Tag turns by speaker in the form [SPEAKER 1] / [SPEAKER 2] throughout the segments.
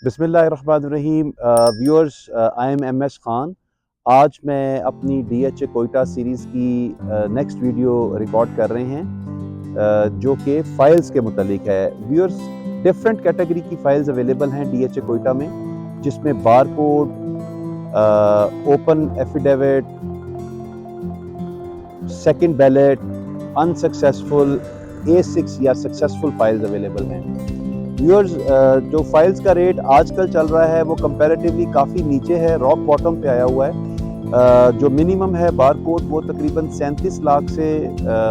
[SPEAKER 1] बिस्मिल्लाहिर्रहमानिर्रहीम। Viewers, I am M S Khan. आज मैं अपनी DHA कोयटा सीरीज़ की नेक्स्ट वीडियो रिकॉर्ड कर रहे हैं, जो कि फ़ाइल्स के मुतालिक है। व्यूअर्स, डिफरेंट कैटेगरी की फ़ाइल्स अवेलेबल हैं DHA कोयटा में, जिसमें barcode, open affidavit, second ballot, unsuccessful, A6 या सक्सेसफुल फाइल्स अवेलेबल हैं। व्यूअर्स, जो फाइल्स का रेट आजकल चल रहा है वो कंपैरेटिवली काफ़ी नीचे है, रॉक बॉटम पे आया हुआ है। जो मिनिमम है बारकोड वो तकरीबन 37 लाख से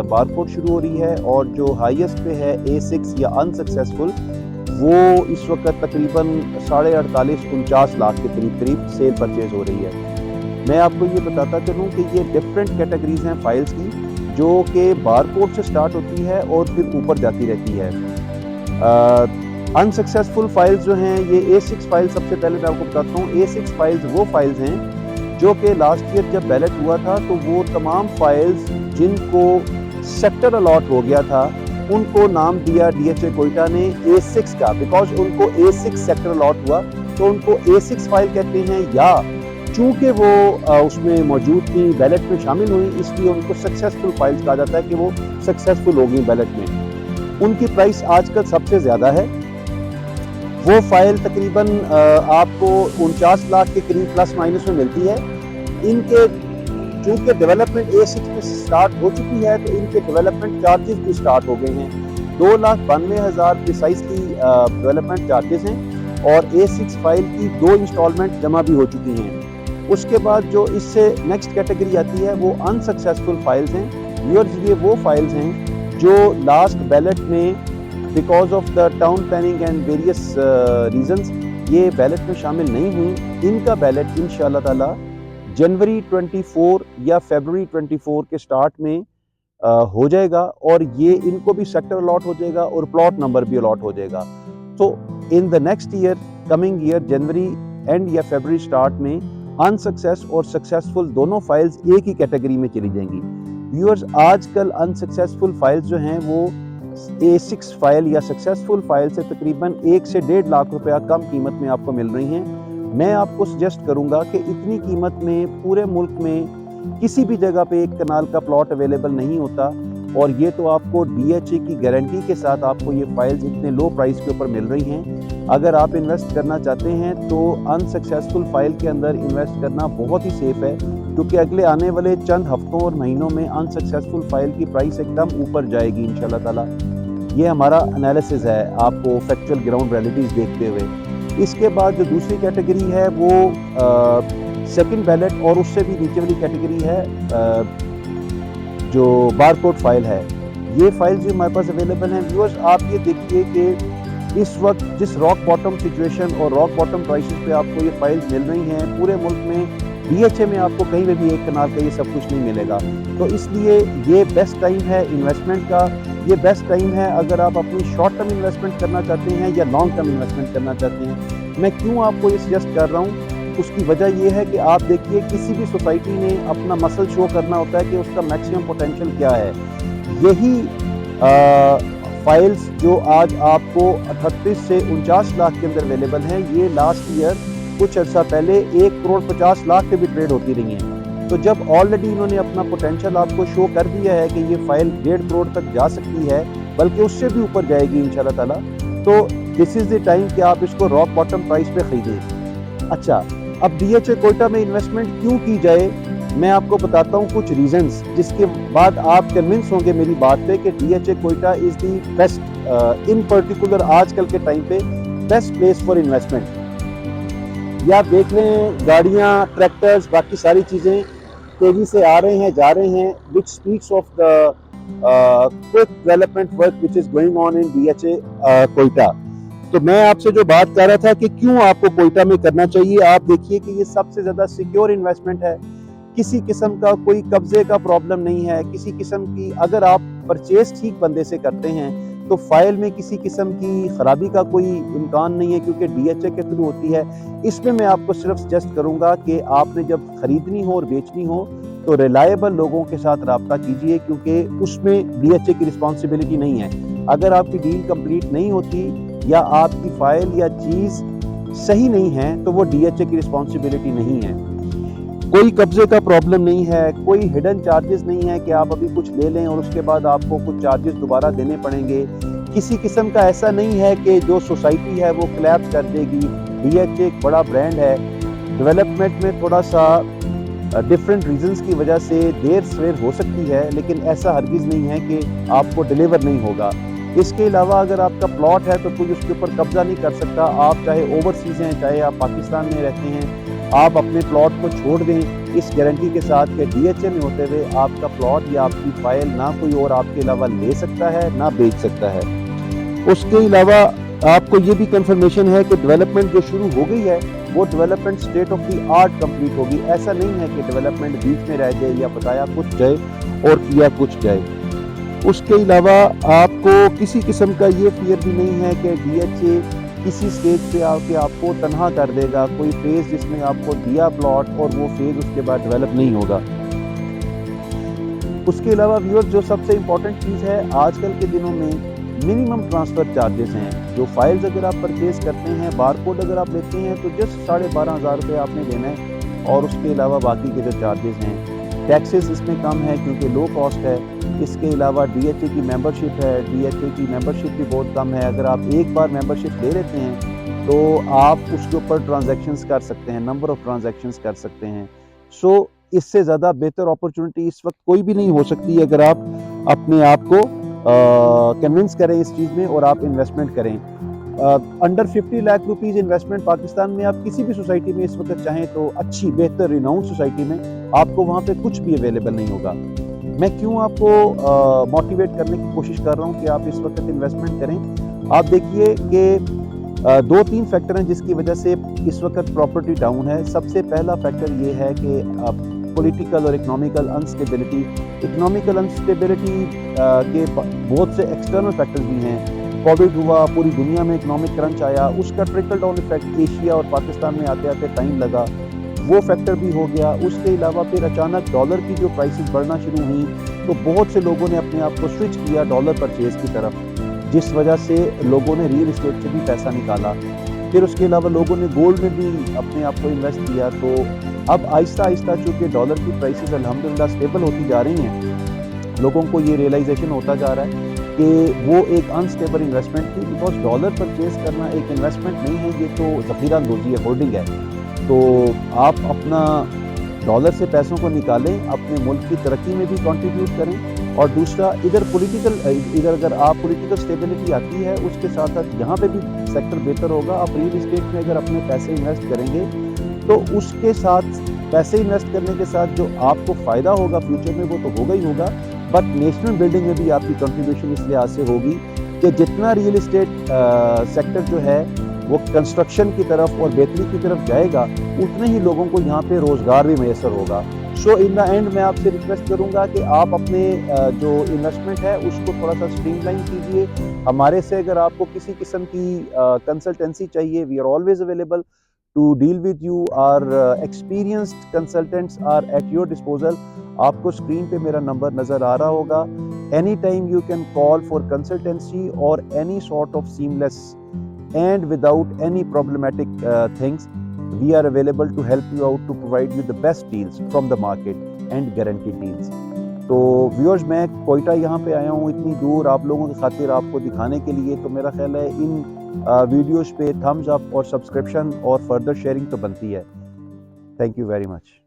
[SPEAKER 1] बारकोड शुरू हो रही है, और जो हाईएस्ट पे है A6 या अनसक्सेसफुल वो इस वक्त तकरीबन 48.5-49 लाख के करीब सेल परचेज हो रही है। मैं आपको ये बताता चलूँ कि ये डिफरेंट कैटेगरीज हैं फाइल्स की, जो कि बारकोड से स्टार्ट होती है और फिर ऊपर जाती रहती है। अनसक्सेसफुल फाइल्स जो हैं, ये A6 फाइल सबसे पहले मैं आपको बताता हूँ। A6 फाइल्स वो फाइल्स हैं जो कि लास्ट ईयर जब बैलेट हुआ था तो वो तमाम फाइल्स जिनको सेक्टर अलॉट हो गया था उनको नाम दिया DHA कोयटा ने A6 का, बिकॉज उनको A6 सेक्टर अलॉट हुआ तो उनको A6 फाइल कहते हैं, या चूंकि वो उसमें मौजूद थी, बैलेट में शामिल हुई, इसलिए उनको सक्सेसफुल फाइल्स कहा जाता है कि वो सक्सेसफुल हो गई बैलेट में। उनकी प्राइस आजकल सबसे ज़्यादा है। वो फाइल तकरीबन आपको 49 लाख के करीब प्लस माइनस में मिलती है। इनके चूँकि डेवलपमेंट A6 में स्टार्ट हो चुकी है तो इनके डेवलपमेंट चार्जेस भी स्टार्ट हो गए हैं। 2,92,000 प्रिसाइसली डेवलपमेंट चार्जेस हैं, और A6 फाइल की 2 इंस्टॉलमेंट जमा भी हो चुकी हैं। उसके बाद जो इससे नेक्स्ट कैटेगरी आती है वो अनसक्सेसफुल फाइल्स हैं। व्यूअर्स, ये वो फाइल्स हैं जो लास्ट बैलेट में because of the town planning and various reasons ये बैलेट में शामिल नहीं हुई। इनका बैलेट इंशाअल्लाह ताला जनवरी 24 या फरवरी 24 के स्टार्ट में हो जाएगा, और ये इनको भी सेक्टर अलॉट हो जाएगा और प्लॉट नंबर भी अलॉट हो जाएगा। तो in the next year, coming year, January and या फरवरी स्टार्ट में अनसक्सेस और सक्सेसफुल दोनों फाइल्स एक ही कैटेगरी में चली जाएंगी। व्यूअर्स, आजकल अनसक्सेसफुल फाइल्स जो हैं वो A6 फाइल या सक्सेसफुल फाइल से तकरीबन 1 से 1.5 लाख रुपया कम कीमत में आपको मिल रही हैं। मैं आपको सजेस्ट करूंगा कि इतनी कीमत में पूरे मुल्क में किसी भी जगह पे एक कनाल का प्लॉट अवेलेबल नहीं होता, और ये तो आपको DHA की गारंटी के साथ आपको ये फाइल्स इतने लो प्राइस के ऊपर मिल रही हैं। अगर आप इन्वेस्ट करना चाहते हैं तो अनसक्सेसफुल फाइल के अंदर इन्वेस्ट करना बहुत ही सेफ है, क्योंकि अगले आने वाले चंद हफ्तों और महीनों में अनसक्सेसफुल फाइल की प्राइस एकदम ऊपर जाएगी इंशाल्लाह ताला। ये हमारा एनालिसिस है, आपको फैक्चुअल ग्राउंड रियलिटीज़ देखते हुए। इसके बाद जो दूसरी कैटेगरी है वो सेकंड बैलेट, और उससे भी नीचे वाली कैटेगरी है जो बारकोड फाइल है। ये फाइल्स भी हमारे पास अवेलेबल हैं। व्यूअर्स, आप ये देखिए कि इस वक्त जिस रॉक बॉटम सिचुएशन और रॉक बॉटम प्राइसेस पे आपको ये फाइल्स मिल रही हैं, पूरे मुल्क में DHA में आपको कहीं में भी एक कनाल का ये सब कुछ नहीं मिलेगा। तो इसलिए ये बेस्ट टाइम है इन्वेस्टमेंट का। ये बेस्ट टाइम है अगर आप अपनी शॉर्ट टर्म इन्वेस्टमेंट करना चाहते हैं या लॉन्ग टर्म इन्वेस्टमेंट करना चाहते हैं। मैं क्यों आपको ये सजेस्ट कर रहा हूँ, उसकी वजह ये है कि आप देखिए, किसी भी सोसाइटी ने अपना मसल शो करना होता है कि उसका मैक्सिमम पोटेंशियल क्या है। यही फाइल्स जो आज आपको 38 से 49 लाख के अंदर अवेलेबल हैं, ये लास्ट ईयर कुछ अर्सा पहले 1,50 लाख के भी ट्रेड होती रही हैं। तो जब ऑलरेडी इन्होंने अपना पोटेंशियल आपको शो कर दिया है कि ये फाइल 1.5 करोड़ तक जा सकती है, बल्कि उससे भी ऊपर जाएगी इंशाल्लाह ताला, तो दिस इज़ द टाइम कि आप इसको रॉक बॉटम प्राइस पे खरीदें। अच्छा, अब DHA कोयटा में इन्वेस्टमेंट क्यों की जाए, मैं आपको बताता हूँ कुछ रीजंस, जिसके बाद आप कन्विंस होंगे मेरी बात पे कि DHA Quetta is the best, in particular आजकल के टाइम पे बेस्ट प्लेस फॉर इन्वेस्टमेंट। या आप देख रहे हैं गाड़ियाँ, ट्रैक्टर्स, बाकी सारी चीज़ें तेज़ी से आ रहे हैं, जा रहे हैं, which speaks of the quick development work which is going on in DHA Quetta. तो मैं आपसे जो बात कर रहा था कि क्यों आपको कोयटा में करना चाहिए, आप देखिए कि ये सबसे ज़्यादा सिक्योर इन्वेस्टमेंट है। किसी किस्म का कोई कब्जे का प्रॉब्लम नहीं है, किसी किस्म की, अगर आप परचेज ठीक बंदे से करते हैं तो फाइल में किसी किस्म की खराबी का कोई इम्कान नहीं है, क्योंकि DHA के थ्रू होती है। इसमें मैं आपको सिर्फ सजेस्ट करूंगा कि आपने जब खरीदनी हो और बेचनी हो तो रिलायबल लोगों के साथ रब्ता कीजिए, क्योंकि उसमें DHA की रिस्पॉन्सिबिलिटी नहीं है। अगर आपकी डील कंप्लीट नहीं होती या आपकी फाइल या चीज़ सही नहीं है तो वो डीएचए की रिस्पॉन्सिबिलिटी नहीं है। कोई कब्जे का प्रॉब्लम नहीं है, कोई हिडन चार्जेस नहीं है कि आप अभी कुछ ले लें और उसके बाद आपको कुछ चार्जेस दोबारा देने पड़ेंगे। किसी किस्म का ऐसा नहीं है कि जो सोसाइटी है वो कोलैप्स कर देगी। डीएचए एक बड़ा ब्रांड है, डेवलपमेंट में थोड़ा सा डिफरेंट रीजंस की वजह से देर सवेर हो सकती है, लेकिन ऐसा हरगिज़ नहीं है कि आपको डिलीवर नहीं होगा। इसके अलावा अगर आपका प्लॉट है तो कोई उसके ऊपर कब्जा नहीं कर सकता। आप चाहे ओवरसीज़ हैं, चाहे आप पाकिस्तान में रहते हैं, आप अपने प्लॉट को छोड़ दें इस गारंटी के साथ कि डीएचए में होते हुए आपका प्लॉट या आपकी फाइल ना कोई और आपके अलावा ले सकता है, ना बेच सकता है। उसके अलावा आपको ये भी कंफर्मेशन है कि डेवलपमेंट जो शुरू हो गई है वो development state of the art complete होगी। ऐसा नहीं है कि डेवलपमेंट बीच में रह जाए या बताया कुछ जाए और किया कुछ जाए। उसके अलावा आपको किसी किस्म का ये फियर भी नहीं है कि डीएचए किसी स्टेज पे आके आपको तनहा कर देगा। कोई फेज जिसमें आपको दिया प्लॉट और वो फेज उसके बाद डेवलप नहीं होगा। उसके अलावा व्यूअर्स, जो सबसे इम्पोर्टेंट चीज़ है आजकल के दिनों में मिनिमम ट्रांसफ़र चार्जेस हैं। जो फाइल्स अगर आप परचेज करते हैं, बारकोड अगर आप लेते हैं तो जस्ट 12,500 रुपये आपने देना है और उसके अलावा बाकी के जो चार्जेस हैं, टैक्सेस इसमें कम है क्योंकि लो कॉस्ट है। इसके अलावा डीएचए की मेंबरशिप है, डीएचए की मेंबरशिप भी बहुत कम है। अगर आप एक बार मेंबरशिप ले लेते हैं तो आप उसके ऊपर ट्रांजैक्शंस कर सकते हैं, नंबर ऑफ़ ट्रांजैक्शंस कर सकते हैं। सो इससे ज़्यादा बेहतर अपॉर्चुनिटी इस वक्त कोई भी नहीं हो सकती अगर आप अपने आप को कन्विंस करें इस चीज़ में और आप इन्वेस्टमेंट करें। Under 50 lakh rupees investment Pakistan में आप किसी भी सोसाइटी में इस वक्त चाहें तो अच्छी बेहतर रिनाउंड सोसाइटी में आपको वहाँ पे कुछ भी अवेलेबल नहीं होगा। मैं क्यों आपको मोटिवेट करने की कोशिश कर रहा हूँ कि आप इस वक्त इन्वेस्टमेंट करें। आप देखिए कि 2-3 फैक्टर हैं जिसकी वजह से इस वक्त प्रॉपर्टी डाउन है। सबसे पहला फैक्टर ये है कि पॉलिटिकल और इकोनॉमिकल अनस्टेबिलिटी। इकोनॉमिकल अनस्टेबिलिटी के बहुत से एक्सटर्नल फैक्टर्स भी हैं। कोविड हुआ, पूरी दुनिया में इकोनॉमिक क्रंच आया, उसका ट्रिकल डाउन इफेक्ट एशिया और पाकिस्तान में आते आते टाइम लगा, वो फैक्टर भी हो गया। उसके अलावा फिर अचानक डॉलर की जो प्राइसेस बढ़ना शुरू हुई तो बहुत से लोगों ने अपने आप को स्विच किया डॉलर परचेज की तरफ, जिस वजह से लोगों ने रियल इस्टेट से भी पैसा निकाला। फिर उसके अलावा लोगों ने गोल्ड में भी अपने आप को इन्वेस्ट किया। तो अब आहिस्ता आहिस्ता चूँकि डॉलर की प्राइसेस अल्हम्दुलिल्लाह स्टेबल होती जा रही हैं, लोगों को ये रियलाइजेशन होता जा रहा है कि वो एक अनस्टेबल इन्वेस्टमेंट थी। बिकॉज डॉलर परचेज करना एक इन्वेस्टमेंट नहीं है, ये तो ज़ख़ीरा अंदोज़ी है, होल्डिंग है। तो आप अपना डॉलर से पैसों को निकालें, अपने मुल्क की तरक्की में भी कंट्रीब्यूट करें। और दूसरा, इधर अगर आप पॉलिटिकल स्टेबिलिटी आती है उसके साथ साथ यहाँ पे भी सेक्टर बेहतर होगा। आप रियल इस्टेट में अगर अपने पैसे इन्वेस्ट करेंगे तो उसके साथ पैसे इन्वेस्ट करने के साथ जो आपको फ़ायदा होगा फ्यूचर में वो तो होगा ही होगा, बट नेशनल बिल्डिंग में भी आपकी कंट्रीब्यूशन इस लिहाज से होगी कि जितना रियल इस्टेट सेक्टर जो है वो कंस्ट्रक्शन की तरफ और बेहतरी की तरफ जाएगा, उतने ही लोगों को यहाँ पे रोज़गार भी मैसर होगा। सो इन द एंड मैं आपसे रिक्वेस्ट करूँगा कि आप अपने जो इन्वेस्टमेंट है उसको थोड़ा सा स्ट्रीमलाइन कीजिए। हमारे से अगर आपको किसी किस्म की कंसल्टेंसी चाहिए, we are always available to deal with you. Our experienced consultants are at your disposal. आपको स्क्रीन पे मेरा नंबर नज़र आ रहा होगा। Any time you can call for consultancy और any sort of seamless and without any problematic things, we are available to help you out to provide you the best deals from the market and guaranteed deals. तो viewers, मैं कोयटा यहाँ पे आया हूँ इतनी दूर आप लोगों की खातिर आपको दिखाने के लिए। तो मेरा ख्याल है इन वीडियोस पे थम्स अप और सब्सक्रिप्शन और फर्दर शेयरिंग तो बनती है। Thank you very much.